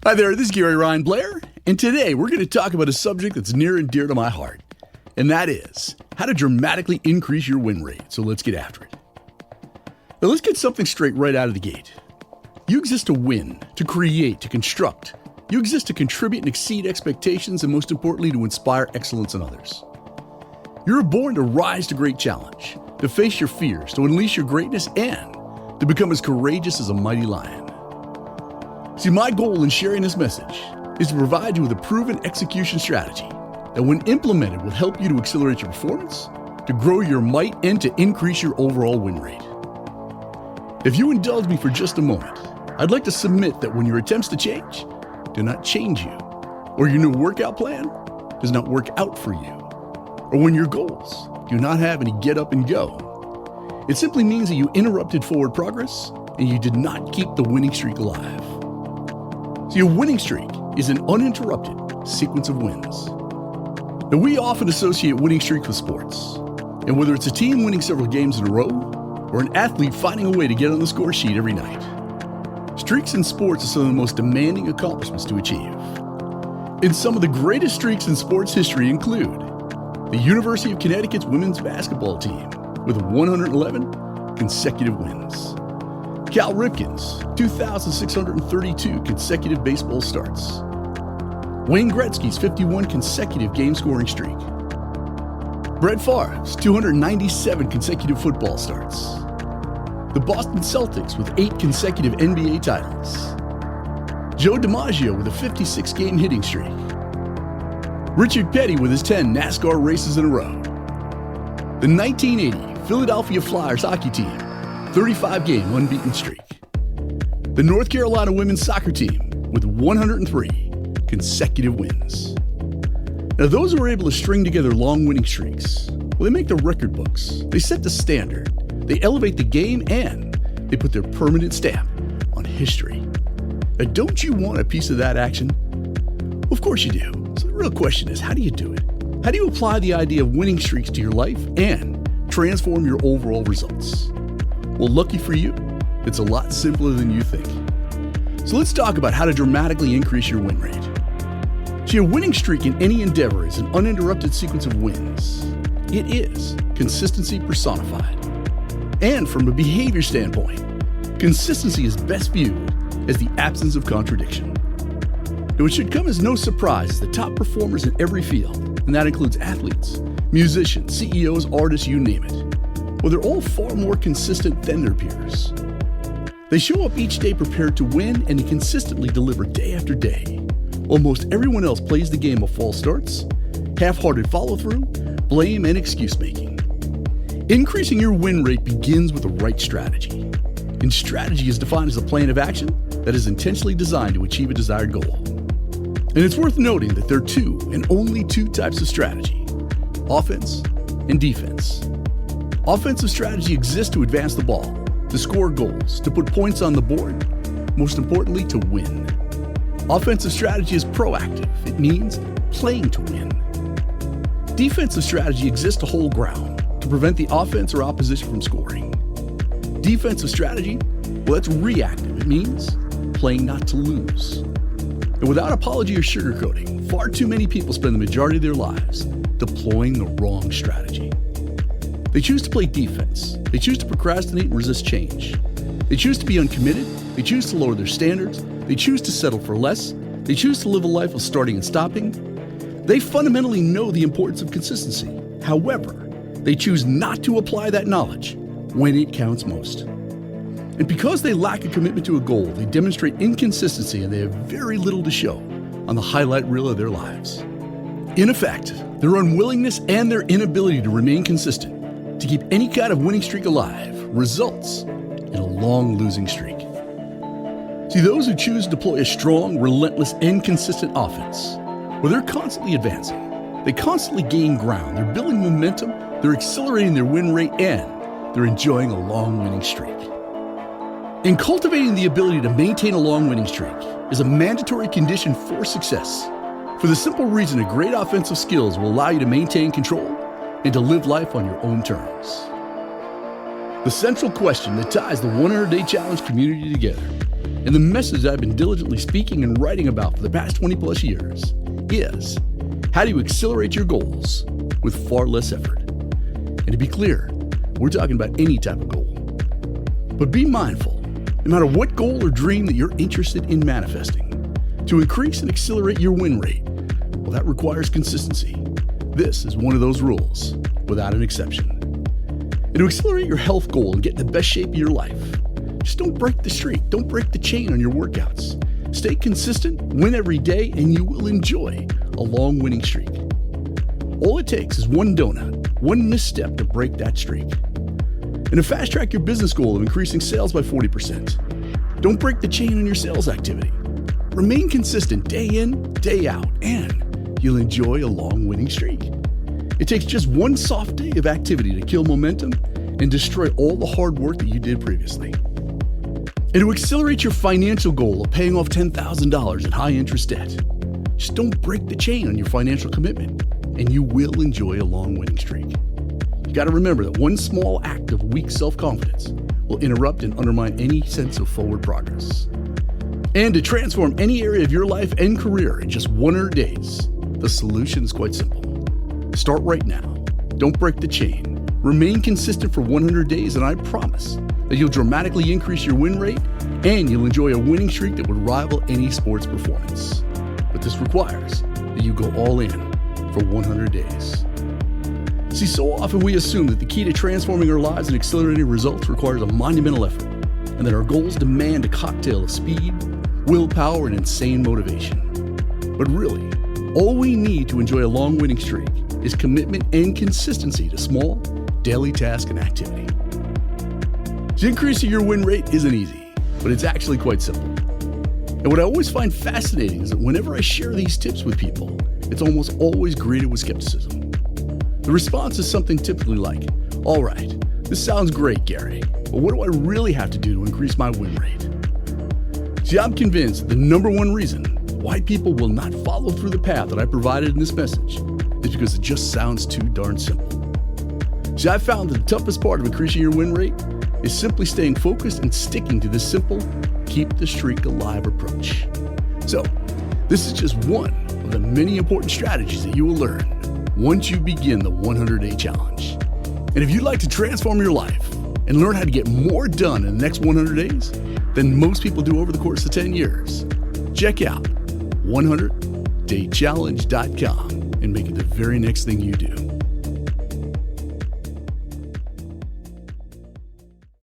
Hi there, this is Gary Ryan BLAIR, and today we're going to talk about a subject that's near and dear to my heart, and that is how to dramatically increase your win rate. So let's get after it. Now let's get something straight right out of the gate. You exist to win, to create, to construct. You exist to contribute and exceed expectations, and most importantly, to inspire excellence in others. You're born to rise to great challenge, to face your fears, to unleash your greatness, and to become as courageous as a mighty lion. See, my goal in sharing this message is to provide you with a proven execution strategy that, when implemented, will help you to accelerate your performance, to grow your might, and to increase your overall win rate. If you indulge me for just a moment, I'd like to submit that when your attempts to change do not change you, or your new workout plan does not work out for you, or when your goals do not have any get up and go, it simply means that you interrupted forward progress and you did not keep the winning streak alive. See, a winning streak is an uninterrupted sequence of wins. Now, we often associate winning streaks with sports, and whether it's a team winning several games in a row or an athlete finding a way to get on the score sheet every night, streaks in sports are some of the most demanding accomplishments to achieve. And some of the greatest streaks in sports history include the University of Connecticut's women's basketball team with 111 consecutive wins, Cal Ripken's 2,632 consecutive baseball starts, Wayne Gretzky's 51 consecutive game-scoring streak, Brett Favre's 297 consecutive football starts, the Boston Celtics with 8 consecutive NBA titles, Joe DiMaggio with a 56-game hitting streak, Richard Petty with his 10 NASCAR races in a row, the 1980 Philadelphia Flyers hockey team 35-game unbeaten streak, the North Carolina women's soccer team with 103 consecutive wins. Now, those who are able to string together long winning streaks, well, they make the record books, they set the standard, they elevate the game, and they put their permanent stamp on history. Now, don't you want a piece of that action? Well, of course you do. So the real question is, how do you do it? How do you apply the idea of winning streaks to your life and transform your overall results? Well, lucky for you, it's a lot simpler than you think. So let's talk about how to dramatically increase your win rate. See, a winning streak in any endeavor is an uninterrupted sequence of wins. It is consistency personified. And from a behavior standpoint, consistency is best viewed as the absence of contradiction. Now, it should come as no surprise the top performers in every field, and that includes athletes, musicians, CEOs, artists, you name it. Well, they're all far more consistent than their peers. They show up each day prepared to win, and they consistently deliver day after day, while most everyone else plays the game of false starts, half-hearted follow-through, blame, and excuse-making. Increasing your win rate begins with the right strategy. And strategy is defined as a plan of action that is intentionally designed to achieve a desired goal. And it's worth noting that there are two and only two types of strategy: offense and defense. Offensive strategy exists to advance the ball, to score goals, to put points on the board, most importantly, to win. Offensive strategy is proactive. It means playing to win. Defensive strategy exists to hold ground, to prevent the offense or opposition from scoring. Defensive strategy, well, that's reactive. It means playing not to lose. And without apology or sugarcoating, far too many people spend the majority of their lives deploying the wrong strategy. They choose to play defense. They choose to procrastinate and resist change. They choose to be uncommitted. They choose to lower their standards. They choose to settle for less. They choose to live a life of starting and stopping. They fundamentally know the importance of consistency. However, they choose not to apply that knowledge when it counts most. And because they lack a commitment to a goal, they demonstrate inconsistency, and they have very little to show on the highlight reel of their lives. In effect, their unwillingness and their inability to remain consistent, to keep any kind of winning streak alive, results in a long losing streak. See, those who choose to deploy a strong, relentless, and consistent offense, well, they're constantly advancing. They constantly gain ground. They're building momentum. They're accelerating their win rate, and they're enjoying a long winning streak. And cultivating the ability to maintain a long winning streak is a mandatory condition for success, for the simple reason that great offensive skills will allow you to maintain control and to live life on your own terms. The central question that ties the 100-Day Challenge community together And the message I've been diligently speaking and writing about for the past 20 plus years is how do you accelerate your goals with far less effort? And to be clear, we're talking about any type of goal. But be mindful, no matter what goal or dream that you're interested in manifesting, to increase and accelerate your win rate, well, that requires consistency. This is one of those rules, without an exception. And to accelerate your health goal and get in the best shape of your life, just don't break the streak, don't break the chain on your workouts. Stay consistent, win every day, and you will enjoy a long winning streak. All it takes is one donut, one misstep to break that streak. And to fast track your business goal of increasing sales by 40%, don't break the chain on your sales activity. Remain consistent day in, day out, and you'll enjoy a long winning streak. It takes just one soft day of activity to kill momentum and destroy all the hard work that you did previously. And to accelerate your financial goal of paying off $10,000 in high interest debt, just don't break the chain on your financial commitment, and you will enjoy a long winning streak. You got to remember that one small act of weak self-confidence will interrupt and undermine any sense of forward progress. And to transform any area of your life and career in just 100 days, the solution is quite simple. Start right now. Don't break the chain. Remain consistent for 100 days, and I promise that you'll dramatically increase your win rate and you'll enjoy a winning streak that would rival any sports performance. But this requires that you go all in for 100 days. See, so often we assume that the key to transforming our lives and accelerating results requires a monumental effort, and that our goals demand a cocktail of speed, willpower, and insane motivation. But really, all we need to enjoy a long winning streak is commitment and consistency to small, daily tasks and activity. So increasing your win rate isn't easy, but it's actually quite simple. And what I always find fascinating is that whenever I share these tips with people, it's almost always greeted with skepticism. The response is something typically like, all right, this sounds great, Gary, but what do I really have to do to increase my win rate? See, I'm convinced the number one reason why people will not follow through the path that I provided in this message is because it just sounds too darn simple. See, I've found that the toughest part of increasing your win rate is simply staying focused and sticking to this simple, keep the streak alive approach. So, this is just one of the many important strategies that you will learn once you begin the 100-day challenge. And if you'd like to transform your life and learn how to get more done in the next 100 days than most people do over the course of 10 years, check out 100daychallenge.com and make it the very next thing you do.